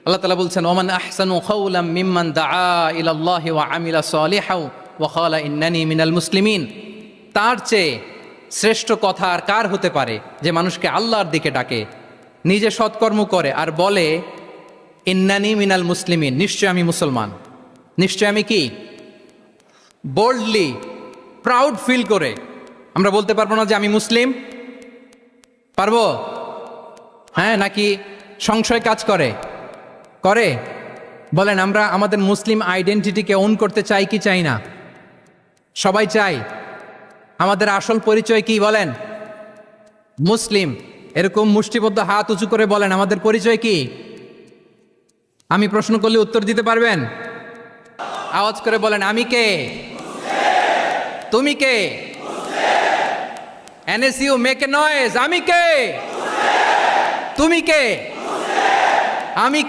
আল্লাহ তাআলা বলছেন, ওমান আহসানু কাওলাম মিম্মান দাআ ইলাল্লাহি ওয়া আমিলা সালিহাও ওয়া ক্বালা ইন্নানি মিনাল মুসলিমিন। তার চেয়ে শ্রেষ্ঠ কথা আর কার হতে পারে যে মানুষকে আল্লাহর দিকে ডাকে, নিজে সৎকর্ম করে আর বলে ইন্নানি মিনাল মুসলিমিন, নিশ্চয় আমি মুসলমান। নিশ্চয় আমি কি? বোল্ডলি প্রাউড ফিল করে আমরা বলতে পারবো না যে আমি মুসলিম? পারবো? হ্যাঁ, নাকি সংশয় কাজ করে? করে? বলেন, আমরা আমাদের মুসলিম আইডেন্টিটিকে ওন করতে চাই কি চাই না? সবাই চাই। আমাদের আসল পরিচয় কি বলেন? মুসলিম। এরকম মুষ্টিবদ্ধ হাত উঁচু করে বলেন, আমাদের পরিচয় কি? আমি প্রশ্ন করলে উত্তর দিতে পারবেন? আওয়াজ করে বলেন, আমি কে? তুমি কে? এনএসইউ মেক এ নয়েজ, আমি কে? তুমি কে? আমি কে?